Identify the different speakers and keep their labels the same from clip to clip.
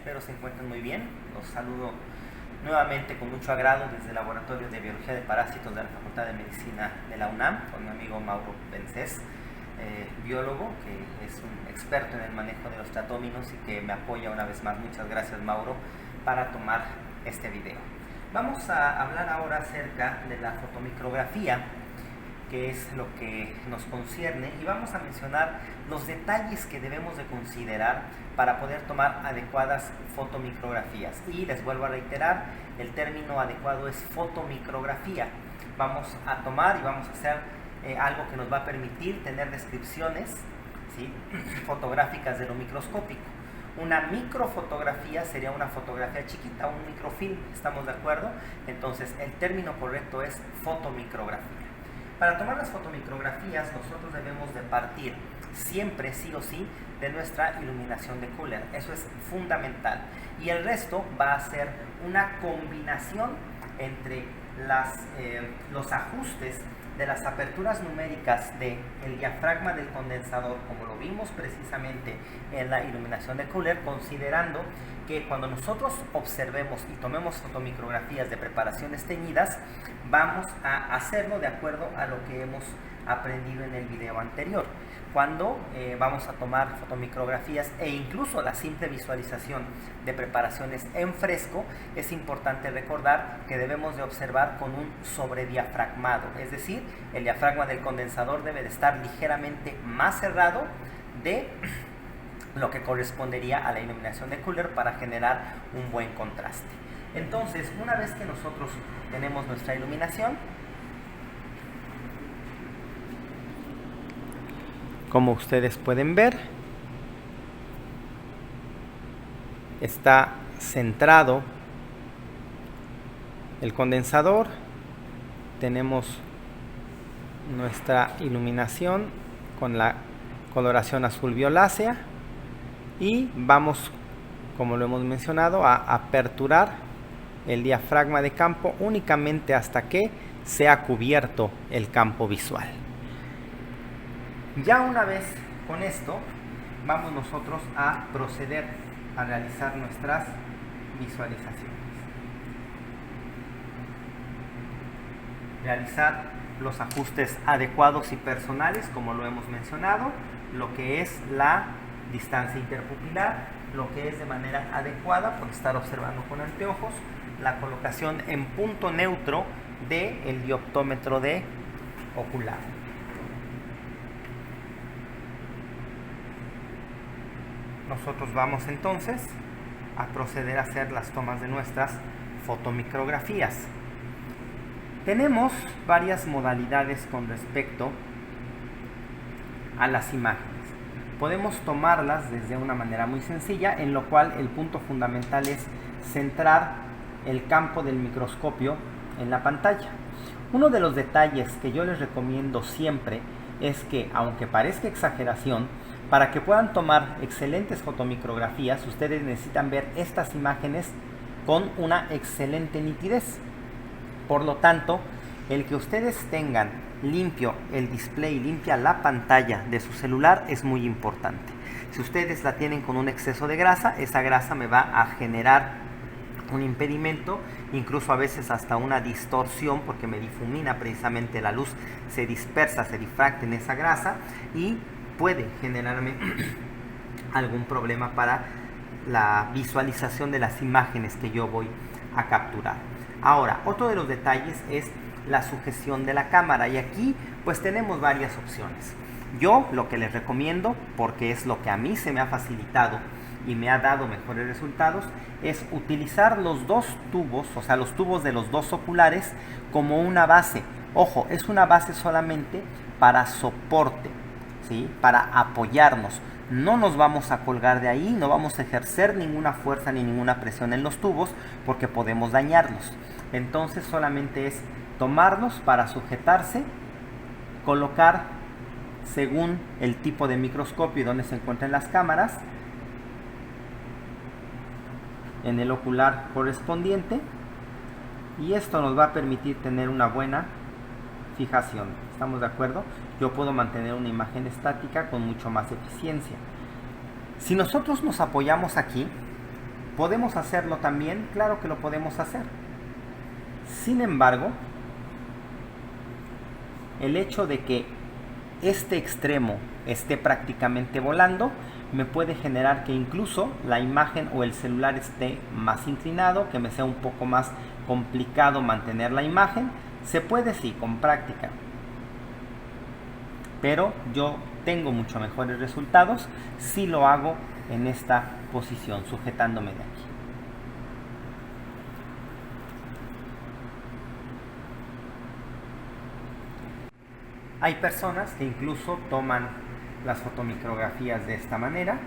Speaker 1: Espero se encuentren muy bien. Los saludo nuevamente con mucho agrado desde el Laboratorio de Biología de Parásitos de la Facultad de Medicina de la UNAM, con mi amigo Mauro Vencés, biólogo que es un experto en el manejo de los tratóminos y que me apoya una vez más. Muchas gracias, Mauro, para tomar este video. Vamos a hablar ahora acerca de la fotomicrografía, que es lo que nos concierne, y vamos a mencionar los detalles que debemos de considerar para poder tomar adecuadas fotomicrografías. Y les vuelvo a reiterar, el término adecuado es fotomicrografía. Vamos a tomar y vamos a hacer algo que nos va a permitir tener descripciones, ¿sí?, fotográficas de lo microscópico. Una microfotografía sería una fotografía chiquita, un microfilm, ¿estamos de acuerdo? Entonces el término correcto es fotomicrografía. Para tomar las fotomicrografías nosotros debemos de partir siempre, sí o sí, de nuestra iluminación de Cooler. Eso es fundamental. Y el resto va a ser una combinación entre los ajustes de las aperturas numéricas del diafragma del condensador, como lo vimos precisamente en la iluminación de Cooler, considerando que cuando nosotros observemos y tomemos fotomicrografías de preparaciones teñidas, vamos a hacerlo de acuerdo a lo que hemos aprendido en el video anterior. Cuando vamos a tomar fotomicrografías e incluso la simple visualización de preparaciones en fresco, es importante recordar que debemos de observar con un sobrediafragmado, es decir, el diafragma del condensador debe de estar ligeramente más cerrado de lo que correspondería a la iluminación de Cooler para generar un buen contraste. Entonces, una vez que nosotros tenemos nuestra iluminación, como ustedes pueden ver, está centrado el condensador. Tenemos nuestra iluminación con la coloración azul violácea y vamos, como lo hemos mencionado, a aperturar el diafragma de campo únicamente hasta que sea cubierto el campo visual. Ya una vez con esto, vamos nosotros a proceder a realizar nuestras visualizaciones. Realizar los ajustes adecuados y personales, como lo hemos mencionado, lo que es la distancia interpupilar, lo que es de manera adecuada por estar observando con anteojos, la colocación en punto neutro del dioptómetro de ocular. Nosotros vamos entonces a proceder a hacer las tomas de nuestras fotomicrografías. Tenemos varias modalidades con respecto a las imágenes. Podemos tomarlas desde una manera muy sencilla, en lo cual el punto fundamental es centrar el campo del microscopio en la pantalla. Uno de los detalles que yo les recomiendo siempre es que, aunque parezca exageración, para que puedan tomar excelentes fotomicrografías, ustedes necesitan ver estas imágenes con una excelente nitidez. Por lo tanto, el que ustedes tengan limpio el display, limpia la pantalla de su celular es muy importante. Si ustedes la tienen con un exceso de grasa, esa grasa me va a generar un impedimento, incluso a veces hasta una distorsión, porque me difumina precisamente la luz, se dispersa, se difracta en esa grasa y puede generarme algún problema para la visualización de las imágenes que yo voy a capturar. Ahora, otro de los detalles es la sujeción de la cámara, y aquí pues tenemos varias opciones. Yo lo que les recomiendo, porque es lo que a mí se me ha facilitado y me ha dado mejores resultados, es utilizar los dos tubos, o sea, los tubos de los dos oculares como una base. Ojo, es una base solamente para soporte, ¿sí?, para apoyarnos. No nos vamos a colgar de ahí, no vamos a ejercer ninguna fuerza ni ninguna presión en los tubos porque podemos dañarlos. Entonces solamente es tomarlos para sujetarse, colocar según el tipo de microscopio y donde se encuentran las cámaras en el ocular correspondiente, y esto nos va a permitir tener una buena fijación. ¿Estamos de acuerdo? Yo puedo mantener una imagen estática con mucho más eficiencia. Si nosotros nos apoyamos aquí, ¿Podemos hacerlo también? Claro que lo podemos hacer. Sin embargo, el hecho de que este extremo esté prácticamente volando me puede generar que incluso la imagen o el celular esté más inclinado, que me sea un poco más complicado mantener la imagen. Se puede, sí, con práctica, pero yo tengo mucho mejores resultados si lo hago en esta posición, sujetándome de aquí. Hay personas que incluso toman las fotomicrografías de esta manera.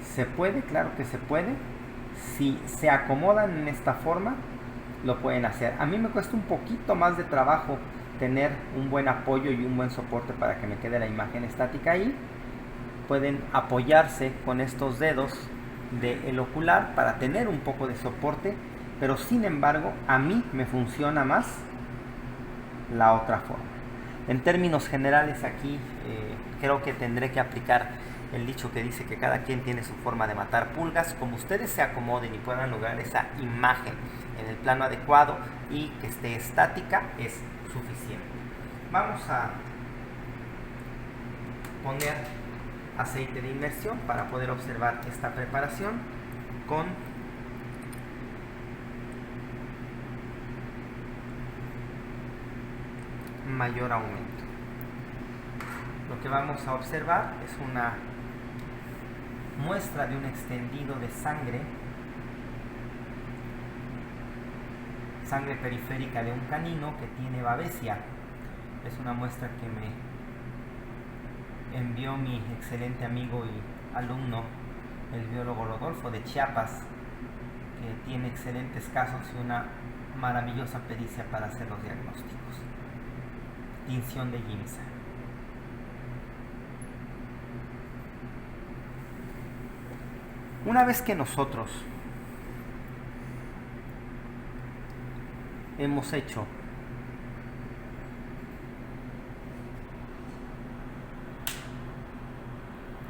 Speaker 1: ¿Se puede? Claro que se puede. Si se acomodan en esta forma, lo pueden hacer. A mí me cuesta un poquito más de trabajo tener un buen apoyo y un buen soporte para que me quede la imagen estática ahí. Pueden apoyarse con estos dedos del ocular para tener un poco de soporte, pero sin embargo a mí me funciona más la otra forma. En términos generales aquí creo que tendré que aplicar el dicho que dice que cada quien tiene su forma de matar pulgas. Como ustedes se acomoden y puedan lograr esa imagen en el plano adecuado y que esté estática, es suficiente. Vamos a poner aceite de inmersión para poder observar esta preparación con mayor aumento. Lo que vamos a observar es una muestra de un extendido de sangre periférica de un canino que tiene babesia. Es una muestra que me envió mi excelente amigo y alumno, el biólogo Rodolfo de Chiapas, que tiene excelentes casos y una maravillosa pericia para hacer los diagnósticos. Tinción de Giemsa. Una vez que nosotros hemos hecho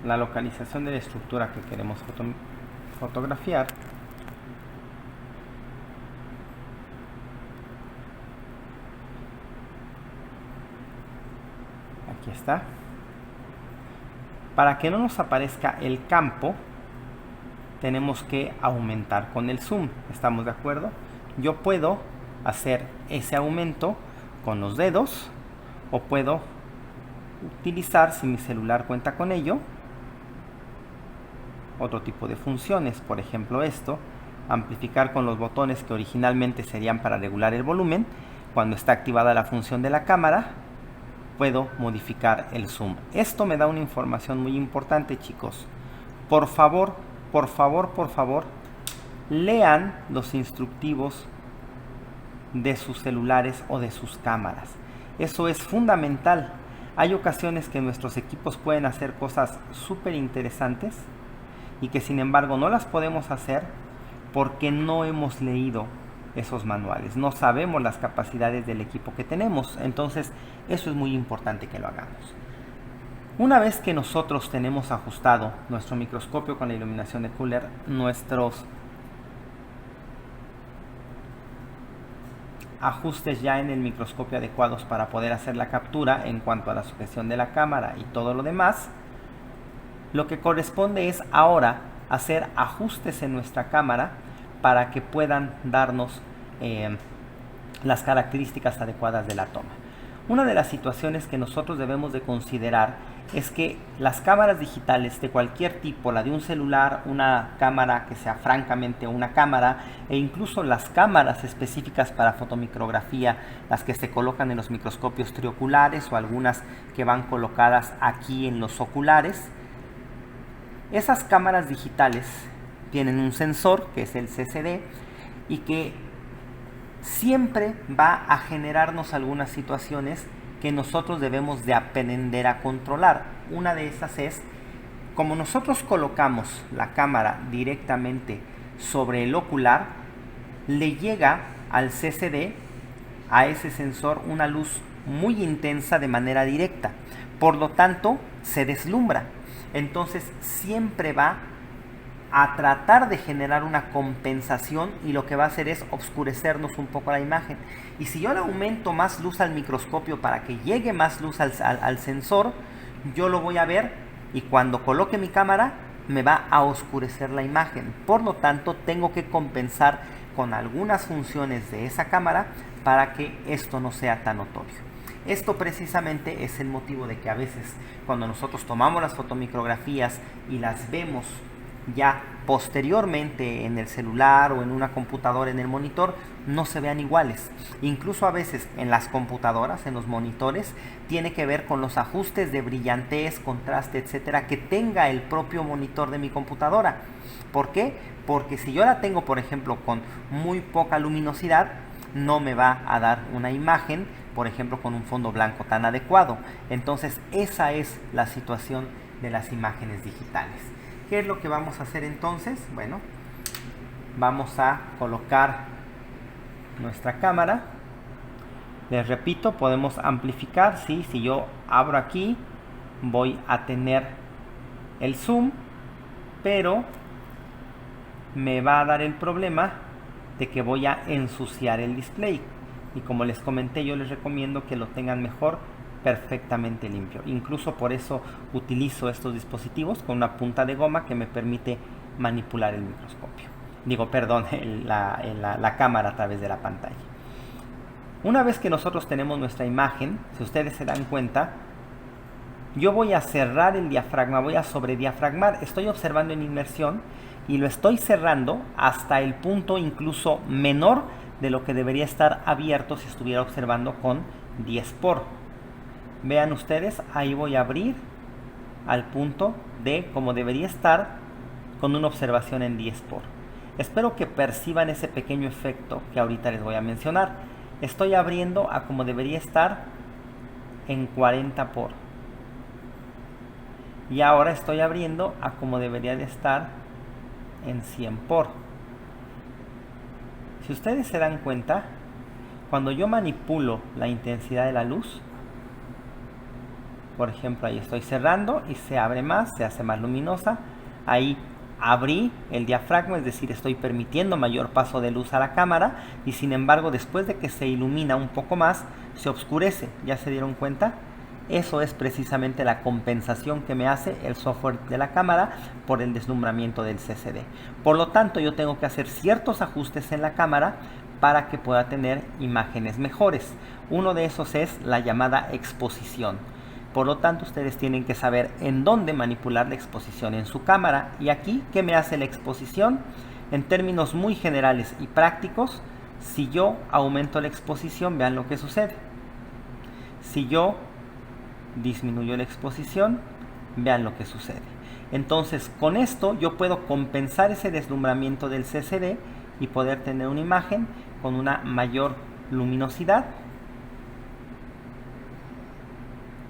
Speaker 1: la localización de la estructura que queremos fotografiar, aquí está, para que no nos aparezca el campo tenemos que aumentar con el zoom. ¿Estamos de acuerdo? Yo puedo hacer ese aumento con los dedos o puedo utilizar, si mi celular cuenta con ello, otro tipo de funciones. Por ejemplo, esto, amplificar con los botones que originalmente serían para regular el volumen. Cuando está activada la función de la cámara, puedo modificar el zoom. Esto me da una información muy importante, chicos. Por favor, lean los instructivos de sus celulares o de sus cámaras. Eso es fundamental. Hay ocasiones que nuestros equipos pueden hacer cosas súper interesantes y que sin embargo no las podemos hacer porque no hemos leído esos manuales, no sabemos las capacidades del equipo que tenemos. Entonces eso es muy importante que lo hagamos. Una vez que nosotros tenemos ajustado nuestro microscopio con la iluminación de Cooler, nuestros ajustes ya en el microscopio adecuados para poder hacer la captura en cuanto a la sujeción de la cámara y todo lo demás, lo que corresponde es ahora hacer ajustes en nuestra cámara para que puedan darnos las características adecuadas de la toma. Una de las situaciones que nosotros debemos de considerar es que las cámaras digitales de cualquier tipo, la de un celular, una cámara que sea francamente una cámara, e incluso las cámaras específicas para fotomicrografía, las que se colocan en los microscopios trioculares o algunas que van colocadas aquí en los oculares, esas cámaras digitales tienen un sensor que es el CCD y que siempre va a generarnos algunas situaciones que nosotros debemos de aprender a controlar. Una de esas es, como nosotros colocamos la cámara directamente sobre el ocular, le llega al CCD, a ese sensor, una luz muy intensa de manera directa. Por lo tanto, se deslumbra. Entonces siempre va a tratar de generar una compensación y lo que va a hacer es oscurecernos un poco la imagen. Y si yo le aumento más luz al microscopio para que llegue más luz al sensor, yo lo voy a ver y cuando coloque mi cámara me va a oscurecer la imagen. Por lo tanto, tengo que compensar con algunas funciones de esa cámara para que esto no sea tan notorio. Esto precisamente es el motivo de que a veces cuando nosotros tomamos las fotomicrografías y las vemos ya posteriormente en el celular o en una computadora en el monitor, no se vean iguales. Incluso a veces en las computadoras, en los monitores, tiene que ver con los ajustes de brillantez, contraste, etcétera, que tenga el propio monitor de mi computadora. ¿Por qué? Porque si yo la tengo, por ejemplo, con muy poca luminosidad, no me va a dar una imagen, por ejemplo, con un fondo blanco tan adecuado. Entonces, esa es la situación de las imágenes digitales. ¿Qué es lo que vamos a hacer entonces? Bueno, vamos a colocar nuestra cámara. Les repito, podemos amplificar, ¿sí? Si yo abro aquí, voy a tener el zoom, pero me va a dar el problema de que voy a ensuciar el display. Y como les comenté, yo les recomiendo que lo tengan mejor perfectamente limpio. Incluso por eso utilizo estos dispositivos con una punta de goma que me permite manipular el microscopio. La cámara a través de la pantalla. Una vez que nosotros tenemos nuestra imagen, si ustedes se dan cuenta, yo voy a cerrar el diafragma, voy a sobrediafragmar. Estoy observando en inmersión y lo estoy cerrando hasta el punto incluso menor de lo que debería estar abierto si estuviera observando con 10 por. Vean ustedes, ahí voy a abrir al punto de como debería estar con una observación en 10 por. Espero que perciban ese pequeño efecto que ahorita les voy a mencionar. Estoy abriendo a como debería estar en 40 por. Y ahora estoy abriendo a como debería de estar en 100 por. Si ustedes se dan cuenta, cuando yo manipulo la intensidad de la luz, por ejemplo, ahí estoy cerrando y se abre más, se hace más luminosa. Ahí abrí el diafragma, es decir, estoy permitiendo mayor paso de luz a la cámara y sin embargo, después de que se ilumina un poco más, se oscurece. ¿Ya se dieron cuenta? Eso es precisamente la compensación que me hace el software de la cámara por el deslumbramiento del CCD. Por lo tanto, yo tengo que hacer ciertos ajustes en la cámara para que pueda tener imágenes mejores. Uno de esos es la llamada exposición. Por lo tanto, ustedes tienen que saber en dónde manipular la exposición en su cámara. Y aquí, ¿qué me hace la exposición? En términos muy generales y prácticos, si yo aumento la exposición, vean lo que sucede. Si yo disminuyo la exposición, vean lo que sucede. Entonces, con esto yo puedo compensar ese deslumbramiento del CCD y poder tener una imagen con una mayor luminosidad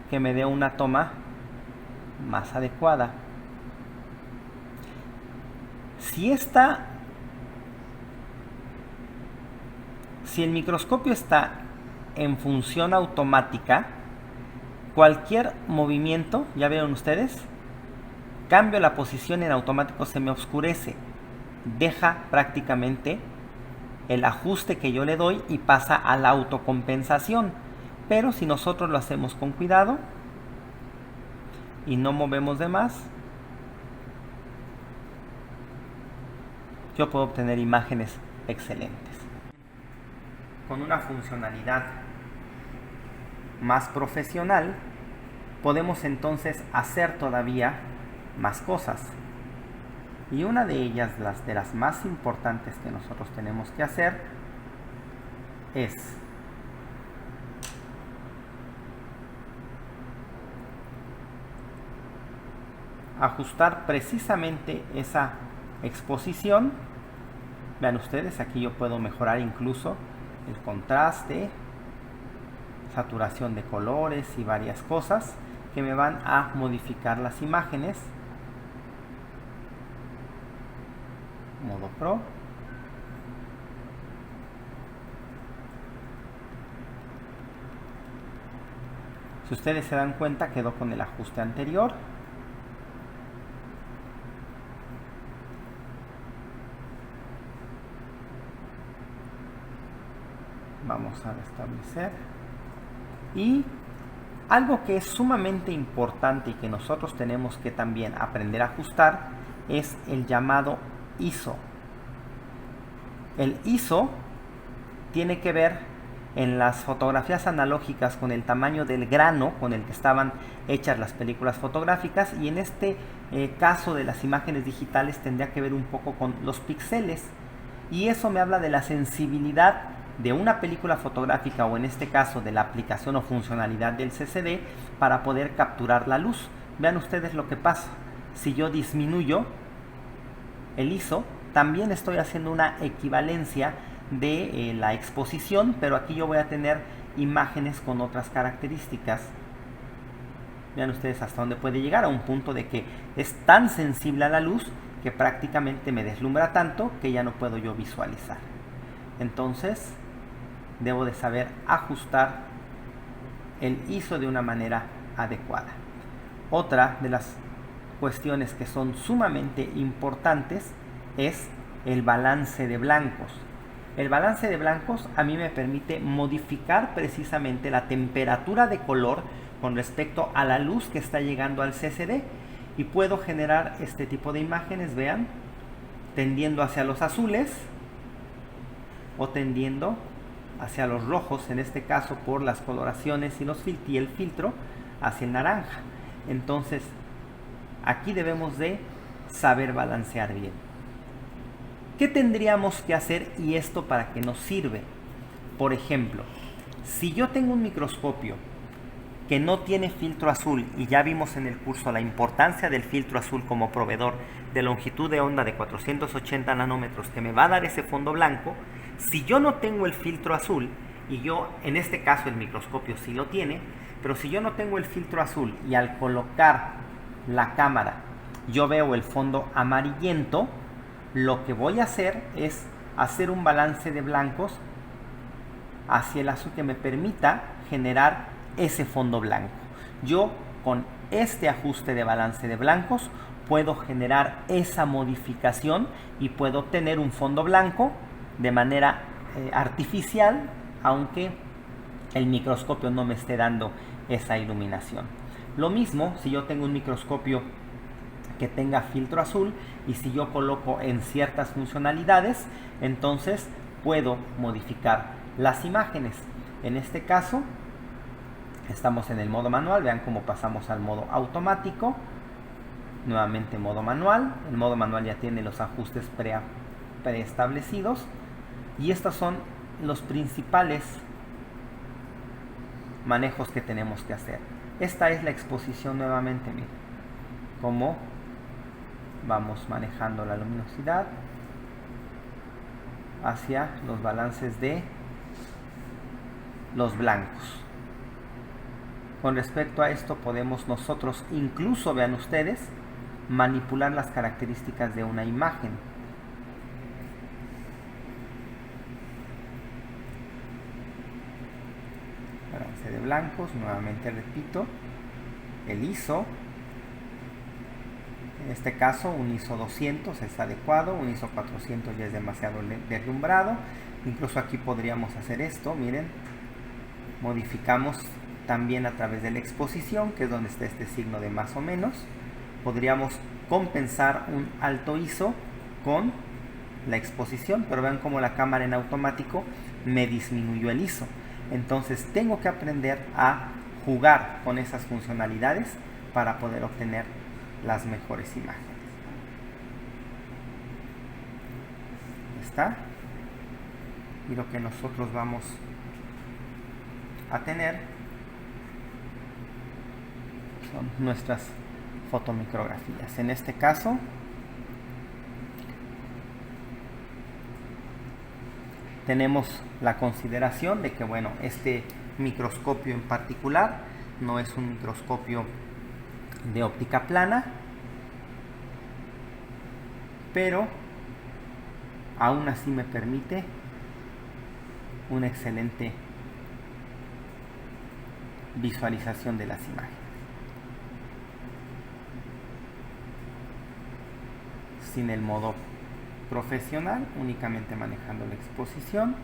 Speaker 1: que me dé una toma más adecuada. Si el microscopio está en función automática, cualquier movimiento, ya vieron ustedes, cambio la posición en automático, se me oscurece, deja prácticamente el ajuste que yo le doy y pasa a la autocompensación. Pero si nosotros lo hacemos con cuidado y no movemos de más, yo puedo obtener imágenes excelentes. Con una funcionalidad más profesional, podemos entonces hacer todavía más cosas. Y una de ellas, de las más importantes que nosotros tenemos que hacer, es ajustar precisamente esa exposición. Vean ustedes, aquí yo puedo mejorar incluso el contraste, saturación de colores y varias cosas que me van a modificar las imágenes. Modo Pro. Si ustedes se dan cuenta, quedó con el ajuste anterior. Vamos a restablecer. Y algo que es sumamente importante y que nosotros tenemos que también aprender a ajustar es el llamado ISO. El ISO tiene que ver en las fotografías analógicas con el tamaño del grano con el que estaban hechas las películas fotográficas, y en este caso de las imágenes digitales tendría que ver un poco con los píxeles, y eso me habla de la sensibilidad de una película fotográfica, o en este caso de la aplicación o funcionalidad del CCD para poder capturar la luz. Vean ustedes lo que pasa. Si yo disminuyo el ISO, también estoy haciendo una equivalencia de la exposición, pero aquí yo voy a tener imágenes con otras características. Vean ustedes hasta dónde puede llegar, a un punto de que es tan sensible a la luz que prácticamente me deslumbra tanto que ya no puedo yo visualizar. Entonces debo de saber ajustar el ISO de una manera adecuada. Otra de las cuestiones que son sumamente importantes es el balance de blancos. El balance de blancos a mí me permite modificar precisamente la temperatura de color con respecto a la luz que está llegando al CCD, y puedo generar este tipo de imágenes, vean, tendiendo hacia los azules o tendiendo hacia los rojos, en este caso por las coloraciones y el filtro hacia el naranja. Entonces aquí debemos de saber balancear bien. ¿Qué tendríamos que hacer y esto para qué nos sirve? Por ejemplo, si yo tengo un microscopio que no tiene filtro azul, y ya vimos en el curso la importancia del filtro azul como proveedor de longitud de onda de 480 nanómetros que me va a dar ese fondo blanco, si yo no tengo el filtro azul, y yo en este caso el microscopio sí lo tiene, pero si yo no tengo el filtro azul y al colocar la cámara yo veo el fondo amarillento, lo que voy a hacer es hacer un balance de blancos hacia el azul que me permita generar ese fondo blanco. Yo con este ajuste de balance de blancos puedo generar esa modificación y puedo obtener un fondo blanco de manera artificial, aunque el microscopio no me esté dando esa iluminación. Lo mismo si yo tengo un microscopio que tenga filtro azul, y si yo coloco en ciertas funcionalidades, entonces puedo modificar las imágenes. En este caso estamos en el modo manual, vean cómo pasamos al modo automático, nuevamente modo manual. El modo manual ya tiene los ajustes preestablecidos, y estos son los principales manejos que tenemos que hacer. Esta es la exposición nuevamente, miren cómo vamos manejando la luminosidad hacia los balances de los blancos. Con respecto a esto podemos nosotros incluso, vean ustedes, manipular las características de una imagen. Balance de blancos, nuevamente repito, el ISO. En este caso un ISO 200 es adecuado, un ISO 400 ya es demasiado deslumbrado. Incluso aquí podríamos hacer esto, miren, modificamos también a través de la exposición, que es donde está este signo de más o menos. Podríamos compensar un alto ISO con la exposición, pero vean cómo la cámara en automático me disminuyó el ISO. Entonces tengo que aprender a jugar con esas funcionalidades para poder obtener las mejores imágenes. ¿Está? Y lo que nosotros vamos a tener son nuestras fotomicrografías. En este caso tenemos la consideración de que, bueno, este microscopio en particular no es un microscopio de óptica plana, pero aún así me permite una excelente visualización de las imágenes. Sin el modo profesional, únicamente manejando la exposición.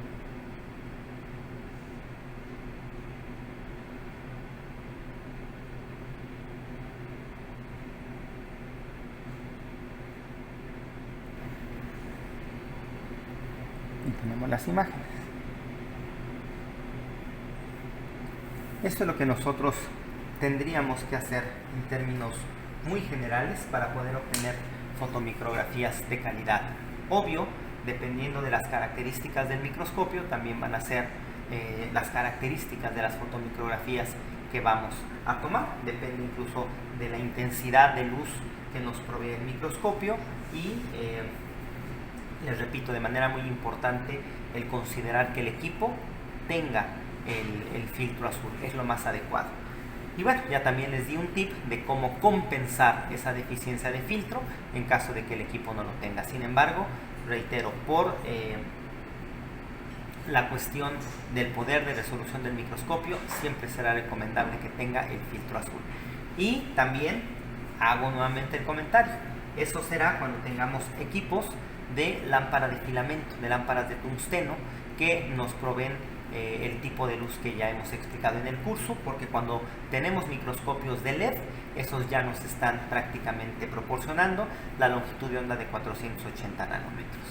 Speaker 1: y tenemos las imágenes. Esto es lo que nosotros tendríamos que hacer en términos muy generales para poder obtener fotomicrografías de calidad. Obvio, dependiendo de las características del microscopio, también van a ser las características de las fotomicrografías que vamos a tomar. Depende incluso de la intensidad de luz que nos provee el microscopio y les repito, de manera muy importante el considerar que el equipo tenga el filtro azul, es lo más adecuado. Y bueno, ya también les di un tip de cómo compensar esa deficiencia de filtro en caso de que el equipo no lo tenga. Sin embargo, reitero, por la cuestión del poder de resolución del microscopio, siempre será recomendable que tenga el filtro azul. Y también hago nuevamente el comentario, eso será cuando tengamos equipos de lámpara de filamento, de lámparas de tungsteno, que nos proveen el tipo de luz que ya hemos explicado en el curso, porque cuando tenemos microscopios de LED, esos ya nos están prácticamente proporcionando la longitud de onda de 480 nanómetros.